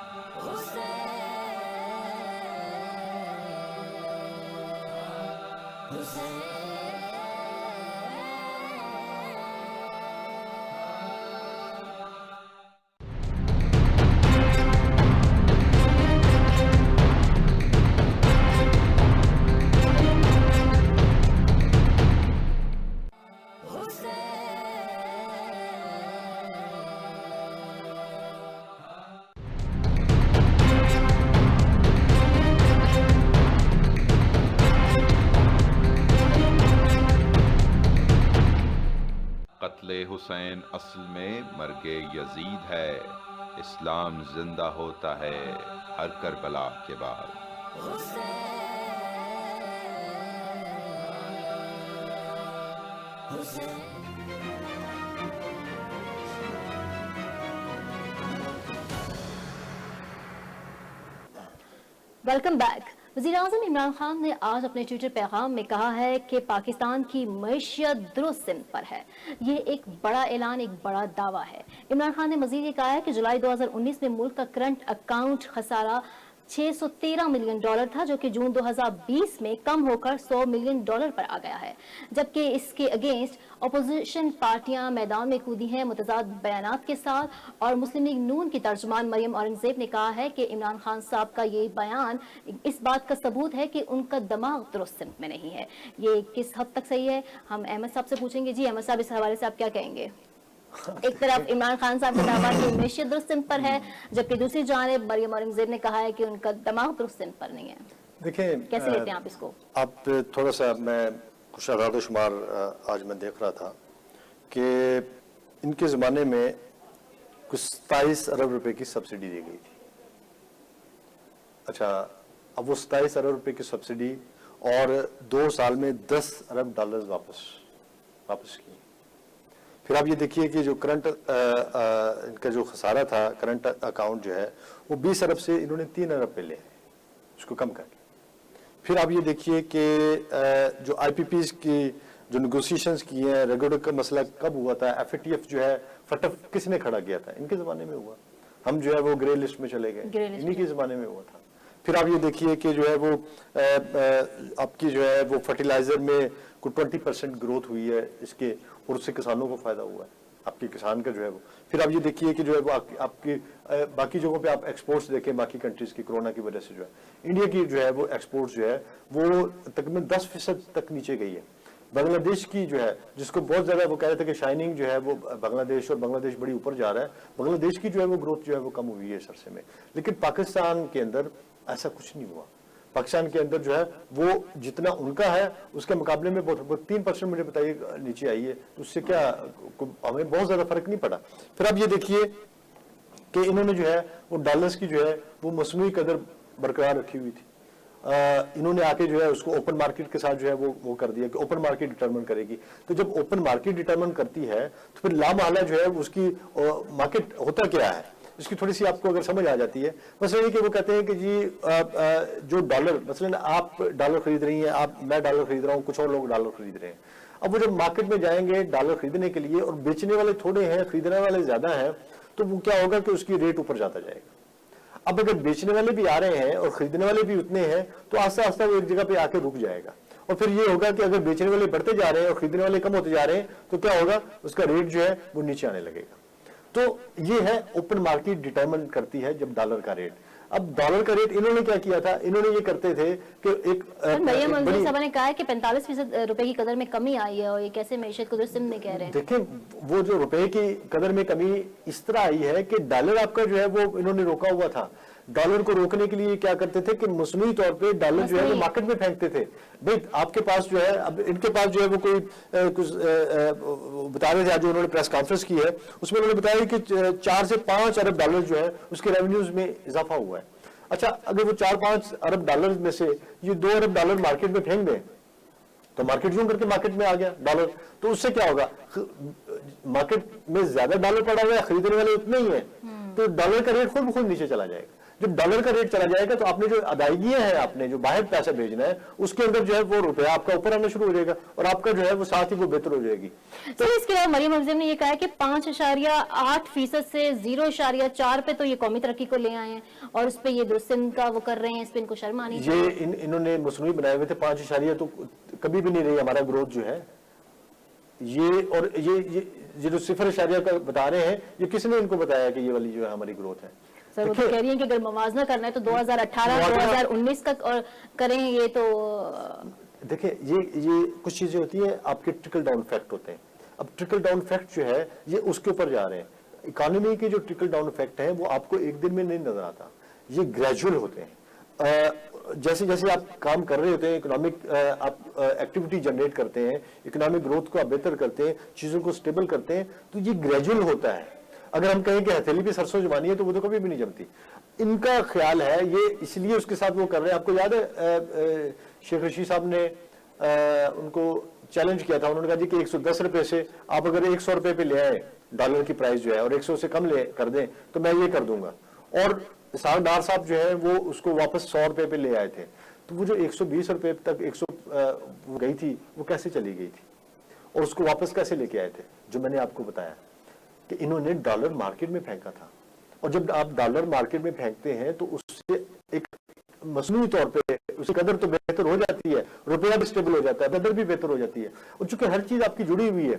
कत्ले हुसैन असल में मर्गे यजीद है, इस्लाम जिंदा होता है हर करबला के बाद। Welcome back. वज़ीर-ए-आज़म इमरान खान ने आज अपने ट्विटर पैगाम में कहा है कि पाकिस्तान की मईशत दुरुस्त सिमत पर है। ये एक बड़ा ऐलान, एक बड़ा दावा है। इमरान खान ने मज़ीद ये कहा है कि जुलाई 2019 में मुल्क का करंट अकाउंट खसारा $613 मिलियन था, जो कि जून 2020 में कम होकर $100 मिलियन पर आ गया है। जबकि इसके अगेंस्ट अपोजिशन पार्टियां मैदान में कूदी हैं मुतज़ाद बयानात के साथ, और मुस्लिम लीग नून की तर्जुमान मरियम औरंगजेब ने कहा है कि इमरान खान साहब का ये बयान इस बात का सबूत है कि उनका दिमाग दुरुस्त सिमत में नहीं है। ये किस हद तक सही है, हम अहमद साहब से पूछेंगे। जी अहमद साहब, इस हवाले से आप क्या कहेंगे? एक तरफ इमरान खान साहब का दावा कि मईशत दुरुस्त सिमत पर है, जबकि दूसरी जानिब मरियम औरंगजेब ने कहा है कि उनका दिमाग दुरुस्त सिमत पर नहीं है। देखिए, कैसे लेते हैं आप इसको? आप थोड़ा सा, मैं कुछ आदाद शुमार आज मैं देख रहा था कि इनके ज़माने में कुछ 27 अरब रुपए की सब्सिडी दी गई थी। अच्छा, अब वो 27 अरब रुपए की सब्सिडी और 2 साल में $10 अरब वापस की। फिर आप ये देखिए कि जो करंट इनका जो खसारा था, करंट अकाउंट जो है वो 20 अरब से इन्होंने 3 अरब पे ले, उसको कम करके। फिर आप ये देखिए कि जो IPPs की जो नेगोशिएशंस की हैं, रेगुलेटर का मसला कब हुआ था, FATF जो है फटफ किसने खड़ा किया था? इनके ज़माने में हुआ। हम जो है वो ग्रे लिस्ट में चले गए, इन्हीं के ज़माने में हुआ था। फिर आप ये देखिए कि जो है वो आपकी जो है वो फर्टिलाइजर में कुछ 20% ग्रोथ हुई है इसके, और उससे किसानों को फायदा हुआ है, आपके किसान का जो है वो। फिर आप ये देखिए कि जो है वो आपकी बाकी जगहों पे आप एक्सपोर्ट्स देखें, बाकी कंट्रीज की कोरोना की वजह से जो है इंडिया की जो है वो एक्सपोर्ट्स जो है वो तकरीबन 10% तक नीचे गई है। बांग्लादेश की जो है, जिसको बहुत ज्यादा वो कह रहे थे कि शाइनिंग जो है वो बांग्लादेश, और बांग्लादेश बड़ी ऊपर जा रहा है, बांग्लादेश की जो है वो ग्रोथ जो है वो कम हुई है इस अरसे में। लेकिन पाकिस्तान के अंदर ऐसा कुछ नहीं हुआ। पाकिस्तान के अंदर जो है वो जितना उनका है उसके मुकाबले में बहुत 3% मुझे बताइए नीचे आई है, तो उससे क्या हमें बहुत ज्यादा फर्क नहीं पड़ा। फिर आप ये देखिए कि इन्होंने जो है वो डॉलर्स की जो है वो मसनूई कदर बरकरार रखी हुई थी। इन्होंने आके जो है उसको ओपन मार्केट के साथ जो है वो कर दिया कि ओपन मार्केट डिटरमिन करेगी। तो जब ओपन मार्केट डिटरमिन करती है तो फिर लामहला जो है उसकी मार्केट होता क्या है, इसकी थोड़ी सी आपको अगर समझ आ जाती है। मसला ये कि वो कहते हैं कि जी जो डॉलर, मसलन आप डॉलर खरीद रही हैं, मैं डॉलर खरीद रहा हूँ, कुछ और लोग डॉलर खरीद रहे हैं। अब वो जब मार्केट में जाएंगे डॉलर खरीदने के लिए और बेचने वाले थोड़े हैं, खरीदने वाले ज्यादा हैं, तो वो क्या होगा कि उसकी रेट ऊपर जाता जाएगा। अब अगर बेचने वाले भी आ रहे हैं और खरीदने वाले भी उतने हैं तो आस्ता आस्ता वो एक जगह पे आके रुक जाएगा। और फिर ये होगा कि अगर बेचने वाले बढ़ते जा रहे हैं और खरीदने वाले कम होते जा रहे हैं तो क्या होगा, उसका रेट जो है वो नीचे आने लगेगा। तो ये है ओपन मार्केट डिटरमिन करती है जब डॉलर का रेट। अब डॉलर का रेट इन्होंने क्या किया था, इन्होंने ये करते थे कि एक मरियम औरंगजेब साहब ने कहा है कि 45% रुपए की कदर में कमी आई है, और ये कैसे मैशत को दुरुस्त में कह रहे हैं। देखिए, वो जो रुपए की कदर में कमी इस तरह आई है कि डॉलर आपका जो है वो इन्होंने रोका हुआ था। डॉलर को रोकने के लिए क्या करते थे कि मसनूई तौर पे डॉलर जो है वो मार्केट में फेंकते थे। भाई आपके पास जो है, अब इनके पास जो है वो कोई कुछ बता रहे थे आज जो उन्होंने प्रेस कॉन्फ्रेंस की है, उसमें उन्होंने बताया कि 4 से 5 अरब डॉलर जो है उसके रेवेन्यूज में इजाफा हुआ है। अच्छा, अगर वो 4-5 अरब डॉलर में से ये 2 अरब डॉलर मार्केट में फेंक दें तो मार्केट जूम करके मार्केट में आ गया डॉलर, तो उससे क्या होगा, मार्केट में ज्यादा डॉलर पड़ा हुआ है, खरीदने वाले उतने ही है, तो डॉलर का रेट खुद ब खुद नीचे चला जाएगा। जब डॉलर का रेट चला जाएगा तो आपने जो अदायगियां हैं, आपने जो बाहर पैसा भेजना है, उसके अंदर जो है वो रुपया आपका ऊपर आना शुरू हो जाएगा और आपका जो है वो साथ ही वो बेहतर हो जाएगी। तो इसके अलावा मरियम अफजल ने ये कहा है कि 5.8% से 0.4 पे तो ये कौमी तरक्की को ले आए हैं और उस पर ये दुरुस्त का वो कर रहे हैं, इस पर इनको शर्म आनी चाहिए। ये इन्होंने मसनूई बनाए हुए थे 5 तो कभी भी नहीं रही हमारा ग्रोथ जो है ये। और ये जो 0.0 का बता रहे हैं, ये किसने इनको बताया कि ये वाली जो है हमारी ग्रोथ है? सर वो तो कह रही हैं कि अगर मवाजना करना है तो 2018-2019 का और करें। ये तो देखिए ये कुछ चीजें होती हैं, आपके ट्रिकल डाउन इफेक्ट होते हैं। अब ट्रिकल डाउन इफेक्ट जो है ये उसके ऊपर जा रहे हैं। इकोनॉमी के जो ट्रिकल डाउन इफेक्ट है वो आपको एक दिन में नहीं नजर आता, ये ग्रेजुअल होते हैं। जैसे जैसे आप काम कर रहे होते हैं, इकोनॉमिक आप एक्टिविटी जनरेट करते हैं, इकोनॉमिक ग्रोथ को आप बेहतर करते हैं, चीजों को स्टेबल करते हैं, तो ये ग्रेजुअल होता है। अगर हम कहें कि हथेली पे सरसों जमानी है तो वो तो कभी भी नहीं जमती। इनका ख्याल है ये, इसलिए उसके साथ वो कर रहे हैं। आपको याद है शेख रशीद साहब ने उनको चैलेंज किया था, उन्होंने कहा जी कि 110 रुपए से आप अगर 100 रुपए पे ले आए डॉलर की प्राइस जो है और 100 से कम ले कर दें तो मैं ये कर दूंगा। और डार साहब जो है वो उसको वापस 100 रुपए पे ले आए थे। तो वो जो 120 रुपए तक 100 वो गई थी, वो कैसे चली गई थी और उसको वापस कैसे लेके आए थे? जो मैंने आपको बताया कि इन्होंने डॉलर मार्केट में फेंका था। और जब आप डॉलर मार्केट में फेंकते हैं तो उससे एक मसनूई तौर पे उसकी कदर तो बेहतर हो जाती है, रुपया भी स्टेबल हो जाता है, कदर भी बेहतर हो जाती है। और चूंकि हर चीज आपकी जुड़ी हुई है,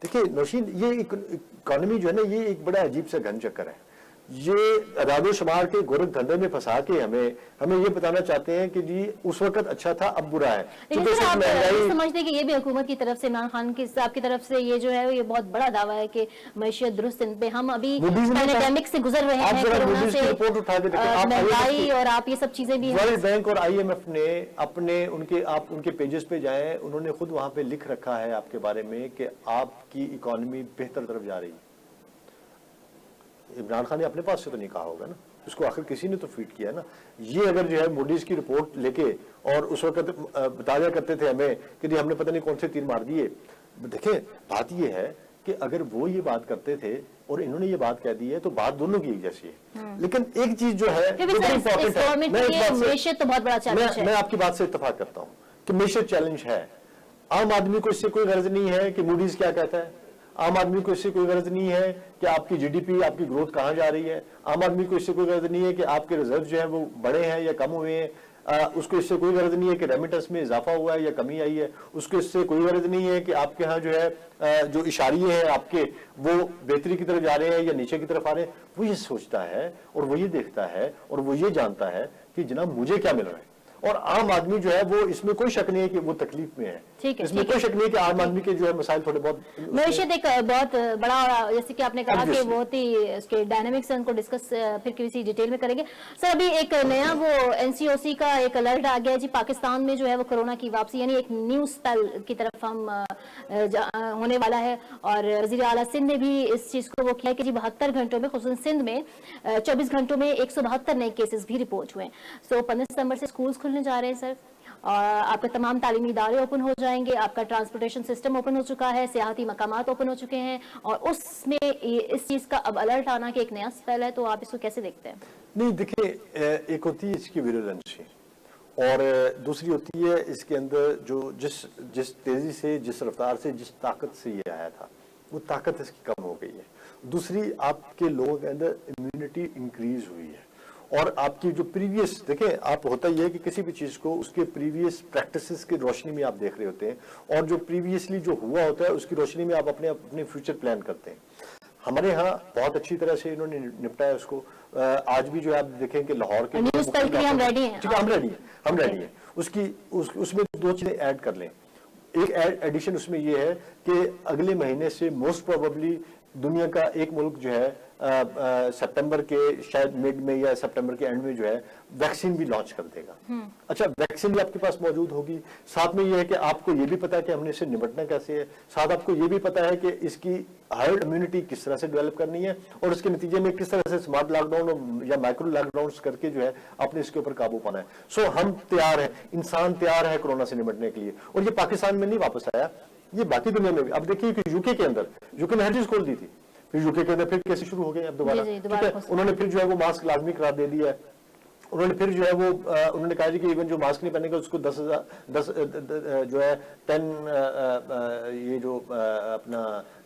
देखिए नौशीन, ये इकोनॉमी जो है ना, ये एक बड़ा अजीब सा घन चक्कर है। ये अदादो शुमार के गोरख धंधे में फंसा के हमें ये बताना चाहते हैं कि जी उस वक्त अच्छा था अब बुरा है। लेकिन सर आप ये समझते हैं कि ये भी हुकूमत की तरफ से, इमरान खान की साहब की तरफ से ये जो है ये बहुत बड़ा दावा है कि मैशियत दुरुस्त इन पे, हम अभी पैंडेमिक से गुजर रहे हैं, कोरोना से, महंगाई और आप ये सब चीजें भी। वर्ल्ड बैंक और IMF ने अपने उनके पेजेस पे जाए, उन्होंने खुद वहां पे लिख रखा है आपके बारे में कि आपकी इकोनॉमी बेहतर तरफ जा रही है। इमरान खान ने अपने पास से तो नहीं कहा होगा ना, उसको आखिर किसी ने तो फीड किया ना। ये अगर जो है मूडीज की रिपोर्ट लेके और उस वक्त बताया करते थे हमें कि हमने पता नहीं कौन से तीर मार दिए। देखिए बात ये है कि अगर वो ये बात करते थे और इन्होंने ये बात कह दी है तो बात दोनों की एक जैसी है। लेकिन एक चीज जो है इम्पोर्टेंट है, मैं आपकी बात से इत्तेफाक करता हूँ कि मैशियत चैलेंज है। आम आदमी को इससे कोई गर्ज नहीं है कि मूडीज क्या कहता है, आम आदमी को इससे कोई गर्ज नहीं है कि आपकी GDP, आपकी ग्रोथ कहां जा रही है, आम आदमी को इससे कोई गर्ज नहीं है कि आपके रिजर्व जो है वो बढ़े हैं या कम हुए हैं, उसको इससे कोई गर्ज नहीं है कि रेमिटेंस में इजाफा हुआ है या कमी आई है, उसको इससे कोई गर्ज नहीं है कि आपके यहाँ जो है जो इशारे हैं आपके वो बेहतरी की तरफ जा रहे हैं या नीचे की तरफ आ रहे हैं। वो ये सोचता है और वो ये देखता है और वो ये जानता है कि जनाब मुझे क्या मिल रहा है। और आम आदमी जो है वो इसमें कोई शक नहीं है कि वो तकलीफ में है, इसमें कोई शक नहीं है कि आम आदमी के जो है मसाइल थोड़े बहुत। मैशियत एक बहुत बड़ा, जैसे कि आपने कहा कि बहुत ही इसके डायनामिक्स उनको डिस्कस फिर किसी डिटेल में करेंगे। सर अभी एक नया वो NCOC का एक अलर्ट आ गया जी, पाकिस्तान में जो है वो कोरोना की वापसी यानी एक न्यू स्पेल की तरफ हम होने वाला है। और वज़ीर आला सिंध ने भी इस चीज को वो किया कि जी 72 घंटों में, खुसूसन सिंध में 24 घंटों में 172 नए केसेस भी रिपोर्ट हुए। सो 15 सितंबर से स्कूल खुलने जा रहे हैं सर, और आपके तमाम तालीमी इदारे ओपन हो जाएंगे, आपका ट्रांसपोर्टेशन सिस्टम ओपन हो चुका है, सियाहती मकामात ओपन हो चुके हैं, और उसमें इस चीज का अब अलर्ट आना कि एक नया स्पेल है, तो आप इसको कैसे देखते हैं? नहीं देखिए, एक होती है इसकी विरुलेंसी और दूसरी होती है इसके अंदर जो जिस तेजी से, जिस रफ्तार से, जिस ताकत से ये आया था वो ताकत इसकी कम हो गई है। दूसरी, आपके लोगों के अंदर इम्यूनिटी इंक्रीज हुई है और आपकी जो प्रीवियस, देखें आप, होता यह है कि किसी भी चीज को उसके प्रीवियस प्रैक्टिसेस की रोशनी में आप देख रहे होते हैं और जो प्रीवियसली जो हुआ होता है उसकी रोशनी में आप अपने फ्यूचर प्लान करते हैं। हमारे यहाँ बहुत अच्छी तरह से इन्होंने निपटाया उसको। आज भी जो है आप देखें कि लाहौर के हम रेडी हैं, ठीक है, हम रेडी हैं। उसमें दो चीजें ऐड कर लें। एक एडिशन उसमें ये है कि अगले महीने से मोस्ट प्रोबेबली दुनिया का एक मुल्क जो है सितंबर के शायद मिड में या सितंबर के एंड में जो है वैक्सीन भी लॉन्च कर देगा। अच्छा, वैक्सीन भी आपके पास मौजूद होगी। साथ में ये है कि आपको ये भी पता है कि हमने इससे निपटना कैसे है, साथ आपको ये भी पता है कि इसकी हर्ड इम्यूनिटी किस तरह से डेवलप करनी है और उसके नतीजे में किस तरह से स्मार्ट लॉकडाउन या माइक्रो लॉकडाउन करके जो है आपने इसके ऊपर काबू पाना है। सो हम तैयार हैं, इंसान तैयार है कोरोना से निपटने के लिए। और ये पाकिस्तान में नहीं वापस आया, ये बाकी दुनिया में भी। अब देखिए कि यूके के अंदर, यूके ने हर चीज खोल दी थी, फिर यूके के अंदर फिर केसेस शुरू हो गए अब दोबारा, जी, जी, ठीक दोबारा है। हो सकता है। उन्होंने फिर जो है वो मास्क लाजमी करार दे दिया है। उन्होंने फिर जो है वो उन्होंने कहा जी कि इवन जो मास्क नहीं पहनेगा उसको 10 जो है 10 ये जो अपना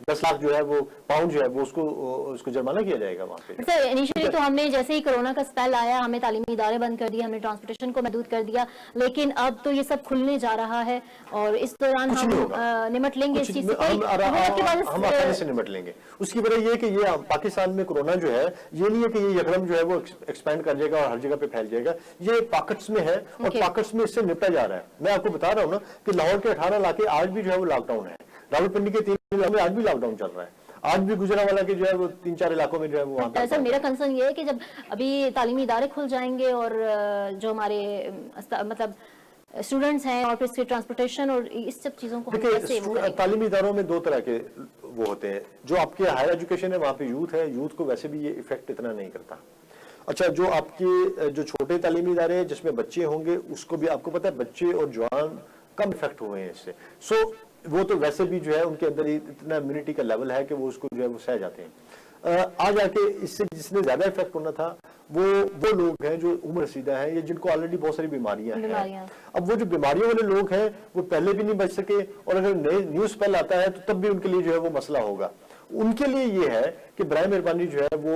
10 लाख जो है वो पाउंड जो है वो उसको जुर्माना किया जाएगा वहाँ पे। सर इनिशियली तो हमने जैसे ही कोरोना का स्पेल आया हमें तालीमी इदारे बंद कर दिए, हमने ट्रांसपोर्टेशन को महदूद कर दिया, लेकिन अब तो ये सब खुलने जा रहा है और इस दौरान कुछ नहीं हम होगा। निमट लेंगे इस चीज से। हम आसानी से निपट लेंगे। उसकी वजह ये है कि ये पाकिस्तान में कोरोना जो है ये नहीं है कि ये यकदम जो है वो एक्सपैंड कर जाएगा और हर जगह पे फैल जाएगा, ये पॉकेट्स में है और पॉकेट्स में इससे निपटा जा रहा है। मैं आपको बता रहा हूँ ना कि लाहौर के 18 इलाके आज भी जो है वो लॉकडाउन है, रावलपिंडी के 3 इलाकों में आज भी लॉकडाउन चल रहा है, आज भी गुजरांवाला के जो है वो 3-4 इलाकों में जो है वो वहाँ पे। सर मेरा कंसर्न ये है कि जब अभी तालीमी इदारे खुल जाएंगे और जो हमारे मतलब स्टूडेंट्स हैं और फिर इसके ट्रांसपोर्टेशन और इस सब चीजों को हम कैसे वो देखिए करेंगे? तालीमी इदारों में 2 तरह के वो होते हैं, जो आपके हायर एजुकेशन है वहाँ पे यूथ है, यूथ को वैसे भी ये इफेक्ट इतना नहीं करता। अच्छा, जो आपके जो छोटे तालीमी इदारे हैं जिसमें बच्चे होंगे उसको भी आपको पता है बच्चे और जवान कम इफेक्ट हुए हैं इससे, सो वो तो वैसे भी जो है उनके अंदर इतना इम्यूनिटी का लेवल है कि वो उसको जो है वो सह जाते हैं। आज आके इससे जिसने ज्यादा इफेक्ट होना था वो लोग हैं जो उम्र रसीदा हैं या जिनको ऑलरेडी बहुत सारी बीमारियां हैं। अब वो जो बीमारियों वाले लोग हैं वो पहले भी नहीं बच सके और अगर नए न्यू स्पेल आता है तो तब भी उनके लिए जो है वो मसला होगा। उनके लिए ये है कि बराए मेहरबानी जो है वो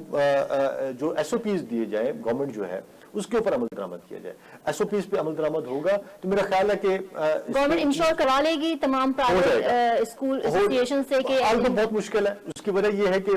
जो SOPs दिए जाए गवर्नमेंट जो है उसके ऊपर अमल दरामद किया जाए। SOPs पे अमल दरामद होगा तो मेरा ख्याल है कि गवर्नमेंट इंश्योर करवा लेगी तमाम प्राइवेट स्कूल एसोसिएशन से कि आज तो बहुत मुश्किल है। उसकी वजह ये है कि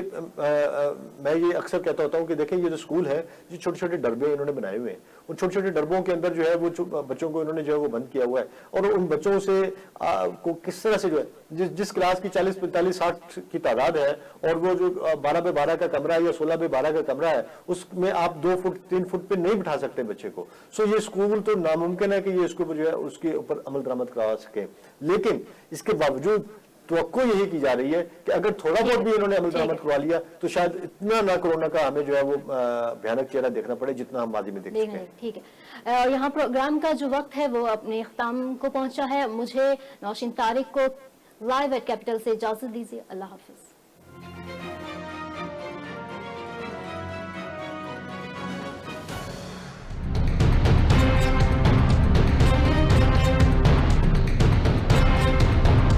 मैं ये अक्सर कहता होता हूँ कि देखें ये जो स्कूल है ये छोटे छोटे डरबे इन्होंने बनाए हुए हैं, उन छोटे छोटे डरबों के अंदर जो है वो बच्चों को इन्होंने जो है वो बंद किया हुआ है और उन बच्चों से को किस तरह से जो है जिस क्लास की 40, 45, 60 की तादाद है और वो जो 12 बाय 12 का कमरा है या 16 बाय 12 का कमरा है उसमें आप 2 फुट 3 फुट पे नहीं बिठा सकते बच्चे को। सो ये स्कूल तो नामुमकिन है कि ये इसको जो है उसके ऊपर अमल दरामद करवा सके, लेकिन इसके बावजूद तो यही की जा रही है कि अगर थोड़ा बहुत भी इन्होंने अमल दरामद करवा लिया तो शायद इतना ना कोरोना का हमें जो है वो भयानक चेहरा देखना पड़े जितना हम माजी में देख सकते हैं। ठीक है, और यहाँ प्रोग्राम का जो वक्त है वो अपने इख्तिताम को पहुंचा है। मुझे नौशीन तारिक को लाइव एट कैपिटल से इजाजत दीजिए। अल्लाह हाफिज।